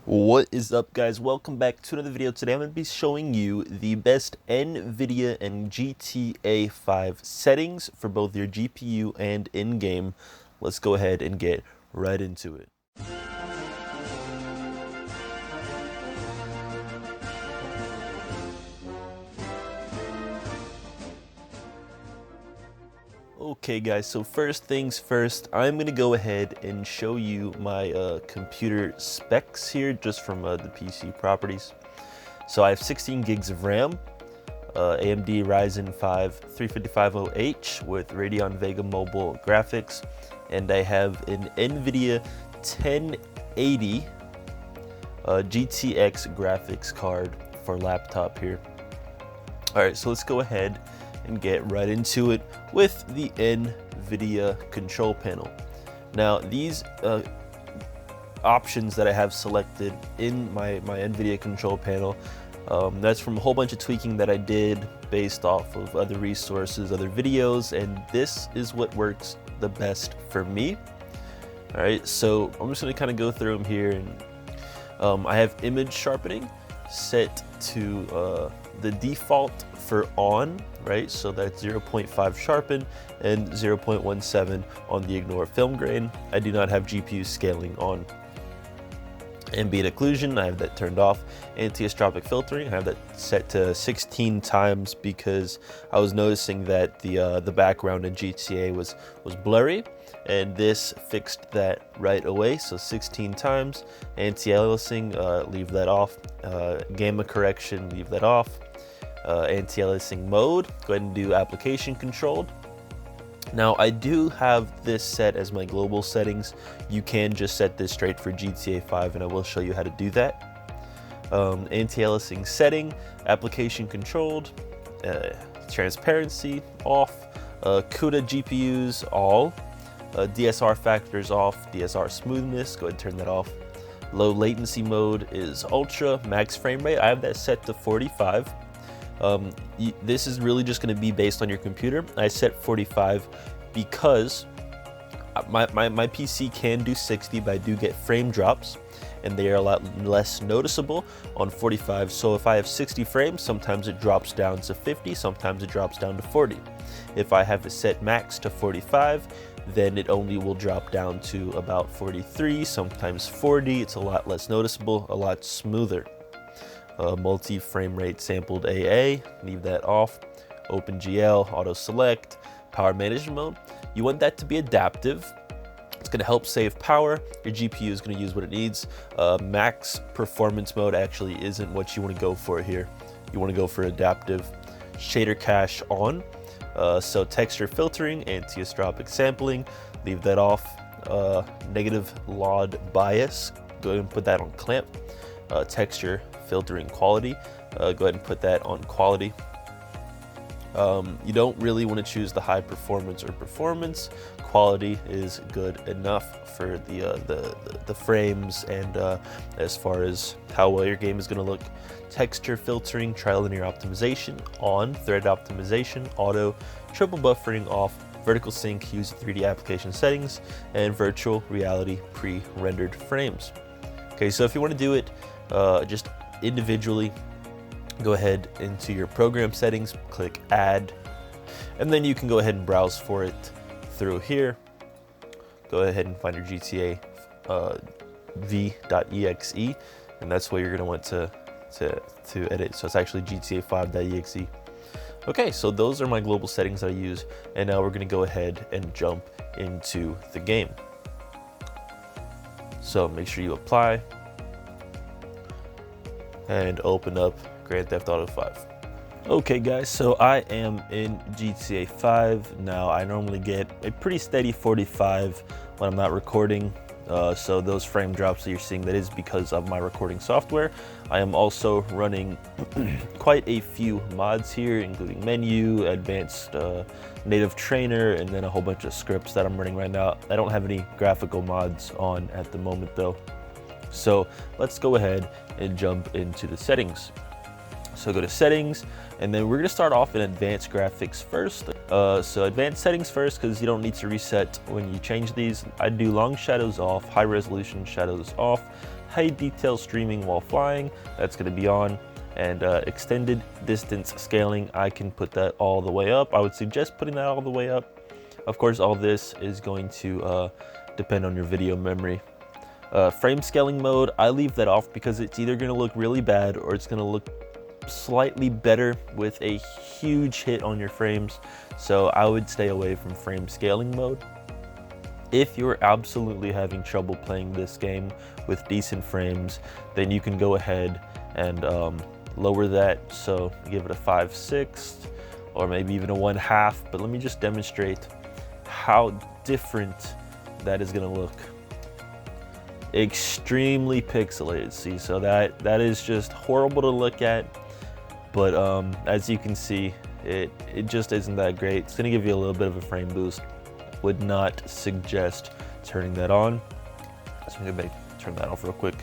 What is up, guys? Welcome back to another video. Today I'm going to be showing you the best NVIDIA and GTA 5 settings for both your GPU and in-game. Let's go ahead and get right into it. Okay guys, so first things first, I'm going to go ahead and show you my computer specs here just from the PC properties. So I have 16 gigs of RAM, AMD Ryzen 5 3550H with Radeon Vega mobile graphics, and I have an NVIDIA 1080 GTX graphics card for laptop here. Alright, so let's go ahead and get right into it with the NVIDIA control panel. Now these options that I have selected in my NVIDIA control panel, that's from a whole bunch of tweaking that I did based off of other resources, other videos, and this is what works the best for me. All right, so I'm just gonna kind of go through them here, and I have image sharpening set to the default for on, right? So that's 0.5 sharpen and 0.17 on the ignore film grain. I do not have GPU scaling on. Ambient occlusion, I have that turned off. Anti-estropic filtering, I have that set to 16 times because I was noticing that the background in GTA was blurry, and this fixed that right away. So 16 times. Anti-aliasing, leave that off. Gamma correction, leave that off. Anti-aliasing mode, go ahead and do application controlled. Now I do have this set as my global settings. You can just set this straight for GTA 5, and I will show you how to do that. Anti-aliasing setting, application controlled, transparency off, CUDA GPUs all, DSR factors off, DSR smoothness, go ahead and turn that off. Low latency mode is ultra, max frame rate, I have that set to 45. This is really just going to be based on your computer. I set 45 because my PC can do 60, but I do get frame drops, and they are a lot less noticeable on 45. So if I have 60 frames, sometimes it drops down to 50, sometimes it drops down to 40. If I have it set max to 45, then it only will drop down to about 43, sometimes 40. It's a lot less noticeable, a lot smoother. Multi-frame rate sampled AA, leave that off. OpenGL, auto select, power management mode. You want that to be adaptive. It's going to help save power. Your GPU is going to use what it needs. Max performance mode actually isn't what you want to go for here. You want to go for adaptive. Shader cache on. So texture filtering, anti-estropic sampling, leave that off. Negative LOD bias, go ahead and put that on clamp. Texture filtering quality, go ahead and put that on quality. You don't really want to choose the high performance or performance. Quality is good enough for the frames and as far as how well your game is going to look. Texture filtering, trilinear optimization on, thread optimization, auto, triple buffering off, vertical sync, use 3D application settings, and virtual reality pre-rendered frames. Okay, so if you want to do it just individually, go ahead into your program settings, click add, and then you can go ahead and browse for it through here. Go ahead and find your GTA v.exe, and that's what you're going to want to edit. So it's actually GTA 5.exe. Okay, so those are my global settings that I use, and now we're going to go ahead and jump into the game. So make sure you apply and open up Grand Theft Auto 5. Okay guys, so I am in GTA 5. Now I normally get a pretty steady 45 when I'm not recording. So those frame drops that you're seeing, that is because of my recording software. I am also running quite a few mods here, including menu, advanced native trainer, and then a whole bunch of scripts that I'm running right now. I don't have any graphical mods on at the moment though. So let's go ahead and jump into the settings. So go to settings, and then we're gonna start off in advanced graphics first. So advanced settings first, because you don't need to reset when you change these. I do long shadows off, high resolution shadows off, high detail streaming while flying, that's going to be on. And extended distance scaling, I can put that all the way up. I would suggest putting that all the way up. Of course, all this is going to depend on your video memory. Frame scaling mode, I leave that off because it's either going to look really bad or it's going to look slightly better with a huge hit on your frames. So I would stay away from frame scaling mode. If you're absolutely having trouble playing this game with decent frames, then you can go ahead and lower that. So give it a 5/6 or maybe even a 1/2, but let me just demonstrate how different that is going to look. Extremely pixelated, see, so that is just horrible to look at, but as you can see, it just isn't that great. It's going to give you a little bit of a frame boost. Would not suggest turning that on. So I'm going to turn that off real quick.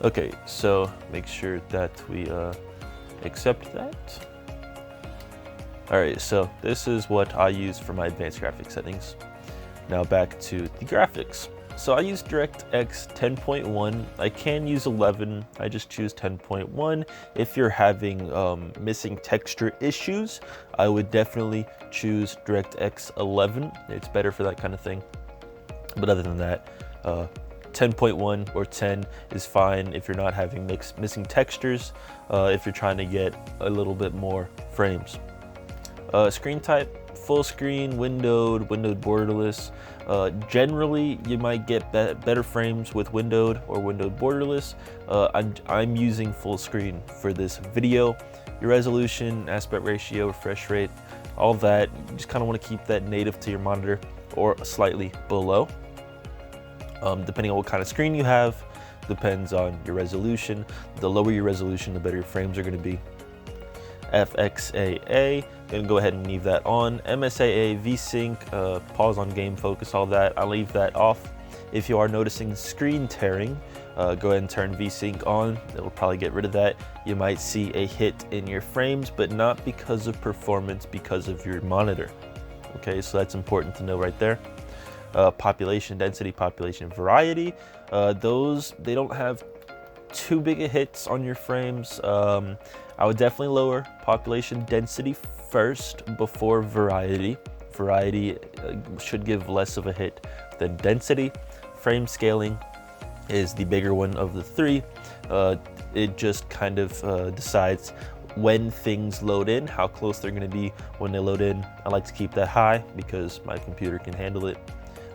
Okay, so make sure that we accept that. All right, so this is what I use for my advanced graphics settings. Now back to the graphics. So I use DirectX 10.1. I can use 11. I just choose 10.1. If you're having missing texture issues, I would definitely choose DirectX 11. It's better for that kind of thing. But other than that, 10.1 or 10 is fine if you're not having missing textures, if you're trying to get a little bit more frames. Screen type, full screen, windowed borderless. Generally, you might get better frames with windowed or windowed borderless. I'm using full screen for this video. Your resolution, aspect ratio, refresh rate, all that, you just kind of want to keep that native to your monitor or slightly below. Depending on what kind of screen you have, depends on your resolution. The lower your resolution, the better your frames are going to be. FXAA, gonna go ahead and leave that on. MSAA, VSync, pause on game focus, all that, I'll leave that off. If you are noticing screen tearing, go ahead and turn VSync on. It will probably get rid of that. You might see a hit in your frames, but not because of performance, because of your monitor. Okay, so that's important to know right there. Population density, population variety, those, they don't have too big of hits on your frames. I would definitely lower population density first before variety. Variety should give less of a hit than density. Frame scaling is the bigger one of the three. It just kind of decides when things load in, how close they're going to be when they load in. I like to keep that high because my computer can handle it.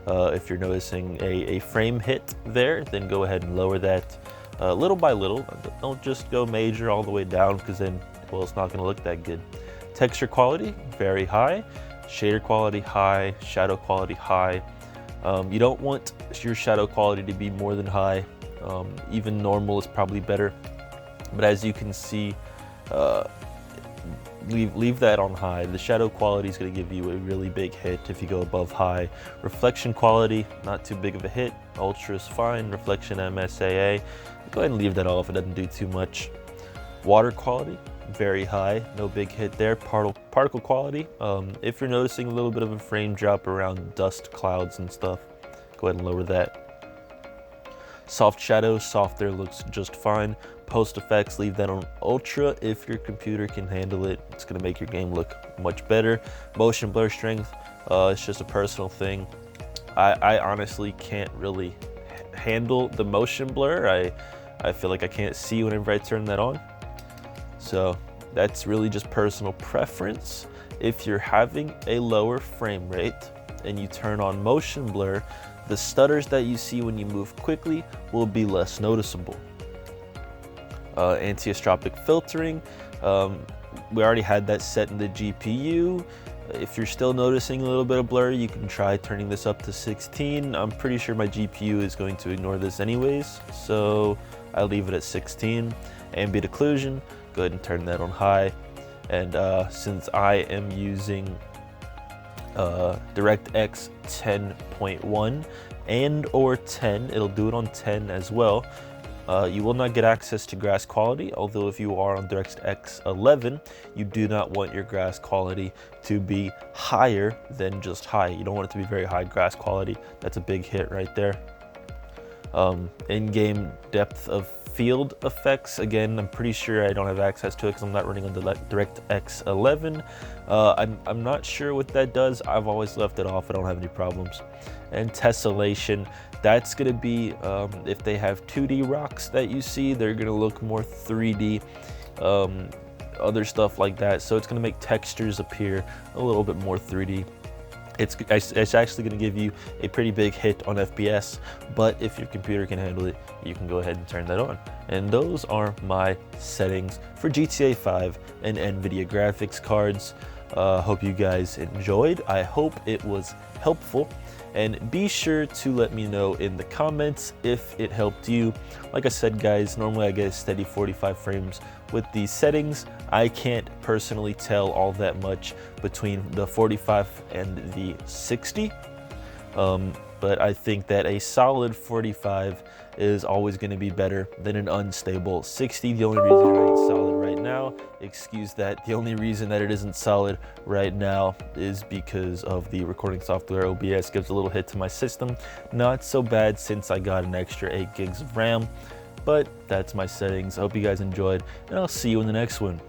If you're noticing a frame hit there, then go ahead and lower that little by little. Don't just go major all the way down, because then, well, it's not going to look that good. Texture quality, very high. Shader quality, high. Shadow quality, high. You don't want your shadow quality to be more than high. Even normal is probably better. But as you can see, leave that on high. The shadow quality is going to give you a really big hit if you go above high. Reflection quality, not too big of a hit. Ultra is fine. Reflection MSAA, go ahead and leave that off. It doesn't do too much. Water quality, very high. No big hit there. Particle quality, if you're noticing a little bit of a frame drop around dust clouds and stuff, go ahead and lower that. Soft shadow, soft there looks just fine. Post effects, leave that on ultra. If your computer can handle it, it's going to make your game look much better. Motion blur strength, it's just a personal thing. I honestly can't really handle the motion blur. I feel like I can't see whenever I turn that on. So that's really just personal preference. If you're having a lower frame rate and you turn on motion blur, the stutters that you see when you move quickly will be less noticeable. Anisotropic filtering, we already had that set in the GPU. If you're still noticing a little bit of blur, you can try turning this up to 16. I'm pretty sure my GPU is going to ignore this anyways, so I'll leave it at 16. Ambient occlusion, go ahead and turn that on high. And since I am using DirectX 10.1 and or 10, it'll do it on 10 as well. You will not get access to grass quality, although if you are on DirectX 11, you do not want your grass quality to be higher than just high. You don't want it to be very high grass quality. That's a big hit right there. in-game depth of field effects. Again, I'm pretty sure I don't have access to it because I'm not running on the DirectX 11. I'm not sure what that does. I've always left it off. I don't have any problems. And tessellation, that's going to be if they have 2D rocks that you see, they're going to look more 3D, other stuff like that. So it's going to make textures appear a little bit more 3D. It's actually going to give you a pretty big hit on FPS, but if your computer can handle it, you can go ahead and turn that on. And those are my settings for GTA 5 and NVIDIA graphics cards. Hope you guys enjoyed. I hope it was helpful. And be sure to let me know in the comments if it helped you. Like I said, guys, normally I get a steady 45 frames with these settings. I can't personally tell all that much between the 45 and the 60. But I think that a solid 45 is always going to be better than an unstable 60. The only reason it ain't solid right now, excuse that, the only reason that it isn't solid right now is because of the recording software. OBS gives a little hit to my system. Not so bad since I got an extra 8 gigs of RAM, but that's my settings. I hope you guys enjoyed, and I'll see you in the next one.